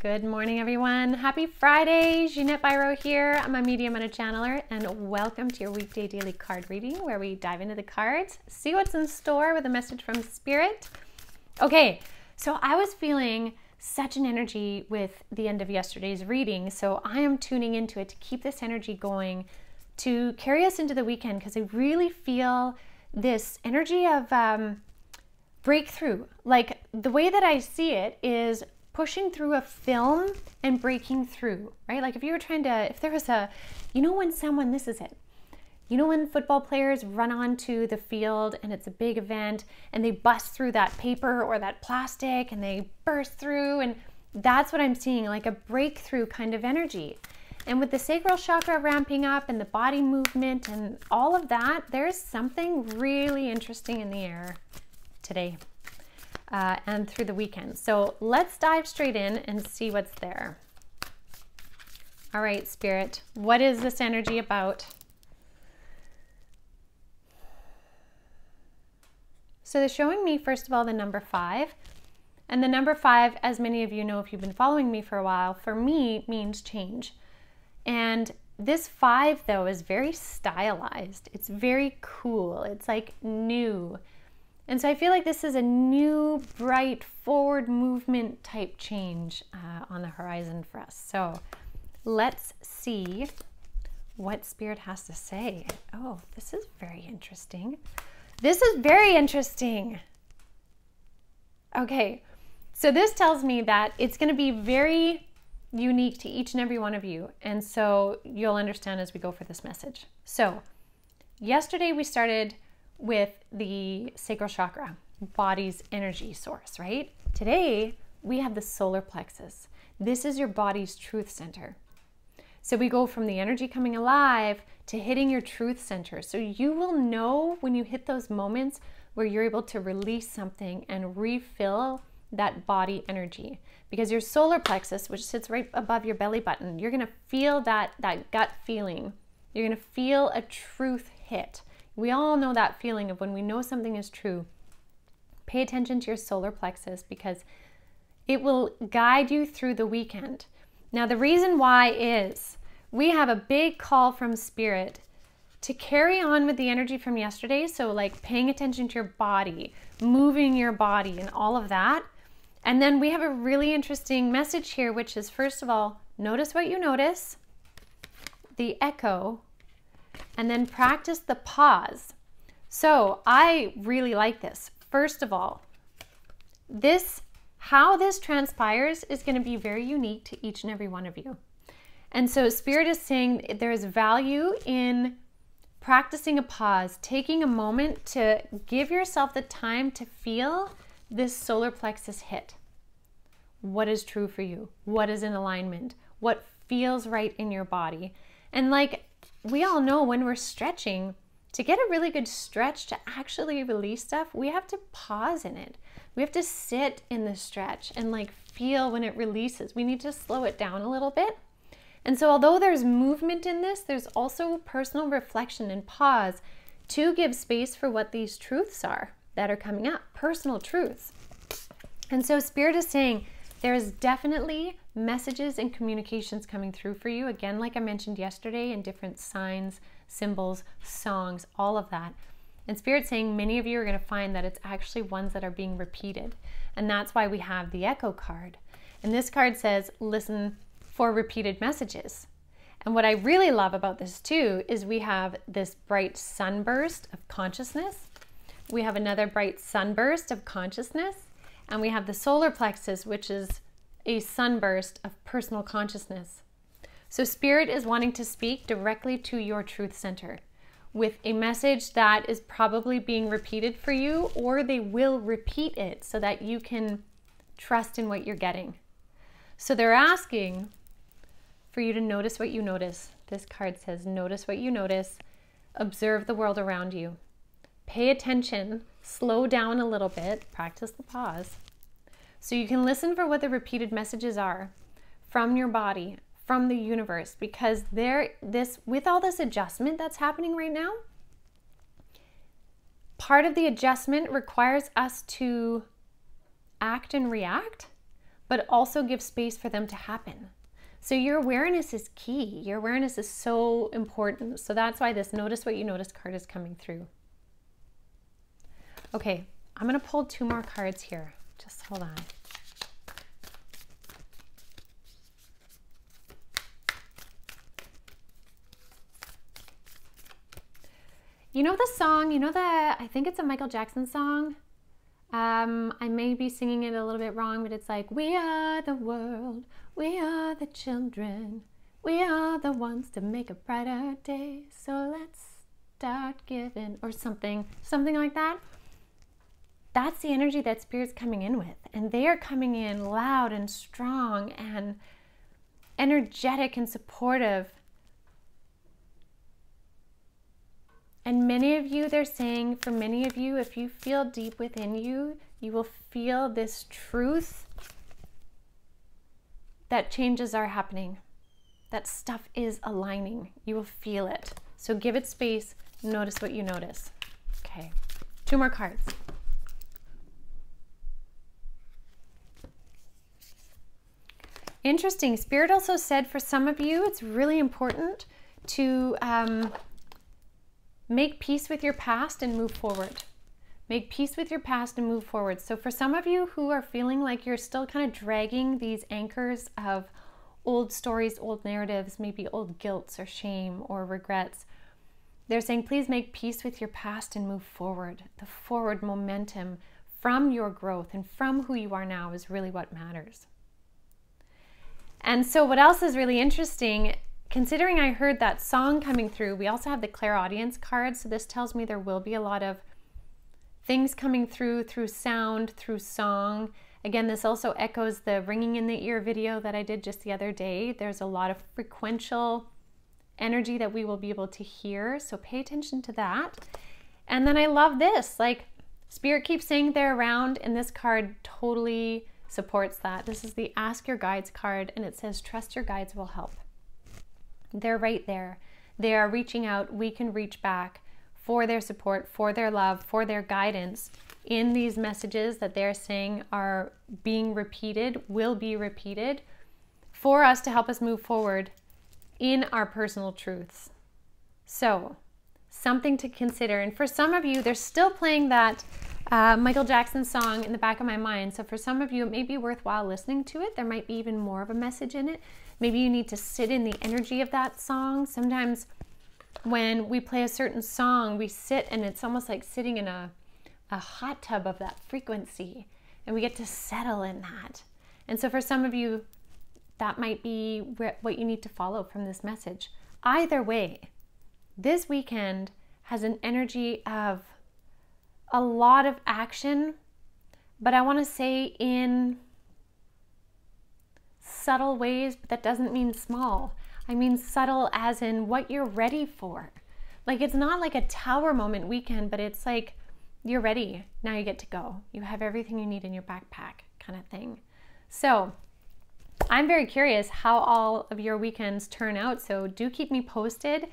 Good morning, everyone. Happy Friday. Jeanette Biro here. I'm a medium and a channeler, and welcome to your weekday daily card reading where we dive into the cards, see what's in store with a message from Spirit. Okay, so I was feeling such an energy with the end of yesterday's reading, so I am tuning into it to keep this energy going, to carry us into the weekend, because I really feel this energy of breakthrough. Like, the way that I see it is pushing through a film and breaking through, right? Like if you were trying to, if there was a, this is it. You know when football players run onto the field and it's a big event and they bust through that paper or that plastic and they burst through, and that's what I'm seeing, like a breakthrough kind of energy. And with the sacral chakra ramping up and the body movement and all of that, there's something really interesting in the air today. And through the weekend. So let's dive straight in and see what's there. All right, Spirit, what is this energy about? So they're showing me, first of all, the number 5. And the number 5, as many of you know if you've been following me for a while, for me means change. And this 5, though, is very stylized. It's very cool. It's like new. And so I feel like this is a new, bright, forward movement type change on the horizon for us. So let's see what Spirit has to say. Oh, this is very interesting. This is very interesting. Okay, so this tells me that it's going to be very unique to each and every one of you. And so you'll understand as we go for this message. So yesterday we started with the sacral chakra, body's energy source, right? Today, we have the solar plexus. This is your body's truth center. So we go from the energy coming alive to hitting your truth center. So you will know when you hit those moments where you're able to release something and refill that body energy. Because your solar plexus, which sits right above your belly button, you're gonna feel that gut feeling. You're gonna feel a truth hit. We all know that feeling of when we know something is true. Pay attention to your solar plexus because it will guide you through the weekend. Now, the reason why is we have a big call from Spirit to carry on with the energy from yesterday. So like paying attention to your body, moving your body and all of that. And then we have a really interesting message here, which is, first of all, notice what you notice, the echo, and then practice the pause. So I really like this. First of all, how this transpires is going to be very unique to each and every one of you. And so Spirit is saying there is value in practicing a pause, taking a moment to give yourself the time to feel this solar plexus hit. What is true for you? What is in alignment? What feels right in your body? And like, we all know when we're stretching, to get a really good stretch to actually release stuff, we have to pause in it. We have to sit in the stretch and like feel when it releases. We need to slow it down a little bit. And so although there's movement in this, there's also personal reflection and pause to give space for what these truths are that are coming up, personal truths. And so Spirit is saying there is definitely messages and communications coming through for you. Again, like I mentioned yesterday, in different signs, symbols, songs, all of that. And Spirit's saying many of you are going to find that it's actually ones that are being repeated. And that's why we have the echo card. And this card says, listen for repeated messages. And what I really love about this too is we have this bright sunburst of consciousness. We have another bright sunburst of consciousness. And we have the solar plexus, which is a sunburst of personal consciousness. So Spirit is wanting to speak directly to your truth center with a message that is probably being repeated for you, or they will repeat it so that you can trust in what you're getting. So they're asking for you to notice what you notice. This card says, notice what you notice, observe the world around you. Pay attention, slow down a little bit, practice the pause. So you can listen for what the repeated messages are from your body, from the universe, because with all this adjustment that's happening right now, part of the adjustment requires us to act and react, but also give space for them to happen. So your awareness is key. Your awareness is so important. So that's why this notice what you notice card is coming through. Okay, I'm going to pull 2 more cards here. Just hold on. You know the song, I think it's a Michael Jackson song. I may be singing it a little bit wrong, but it's like, we are the world, we are the children, we are the ones to make a brighter day, so let's start giving, or something like that. That's the energy that Spirit's coming in with, and they are coming in loud and strong and energetic and supportive. And many of you, they're saying, for many of you, if you feel deep within you, you will feel this truth that changes are happening, that stuff is aligning. You will feel it. So give it space, notice what you notice. Okay, 2 more cards. Interesting. Spirit also said for some of you, it's really important to make peace with your past and move forward. Make peace with your past and move forward. So for some of you who are feeling like you're still kind of dragging these anchors of old stories, old narratives, maybe old guilts or shame or regrets, they're saying, please make peace with your past and move forward. The forward momentum from your growth and from who you are now is really what matters. And so what else is really interesting, considering I heard that song coming through, we also have the clairaudience card. So this tells me there will be a lot of things coming through sound, through song. Again, this also echoes the ringing in the ear video that I did just the other day. There's a lot of frequential energy that we will be able to hear. So pay attention to that. And then I love this, like Spirit keeps saying they're around, and this card totally supports that. This is the Ask Your Guides card, and it says, trust your guides will help. They're right there. They are reaching out. We can reach back for their support, for their love, for their guidance in these messages that they're saying are being repeated, will be repeated, for us to help us move forward in our personal truths. So, something to consider. And for some of you, they're still playing that Michael Jackson song in the back of my mind. So for some of you, it may be worthwhile listening to it. There might be even more of a message in it. Maybe you need to sit in the energy of that song. Sometimes when we play a certain song, we sit and it's almost like sitting in a hot tub of that frequency, and we get to settle in that. And so for some of you, that might be what you need to follow from this message. Either way, this weekend has an energy of a lot of action, but I want to say in subtle ways, but that doesn't mean small. I mean subtle as in what you're ready for. Like, it's not like a tower moment weekend, but it's like you're ready. Now you get to go. You have everything you need in your backpack kind of thing. So I'm very curious how all of your weekends turn out. So do keep me posted.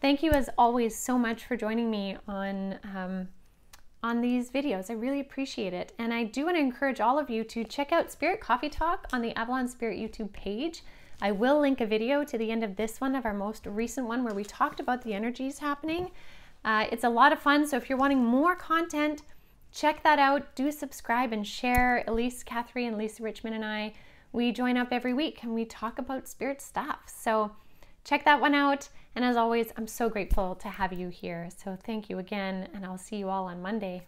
Thank you as always so much for joining me on these videos. I really appreciate it. And I do want to encourage all of you to check out Spirit Coffee Talk on the Avalon Spirit YouTube page. I will link a video to the end of this one, of our most recent one, where we talked about the energies happening. It's a lot of fun. So if you're wanting more content, check that out. Do subscribe and share. Elise Catherine and Lisa Richmond and I, we join up every week and we talk about spirit stuff. So check that one out. And as always, I'm so grateful to have you here. So thank you again, and I'll see you all on Monday.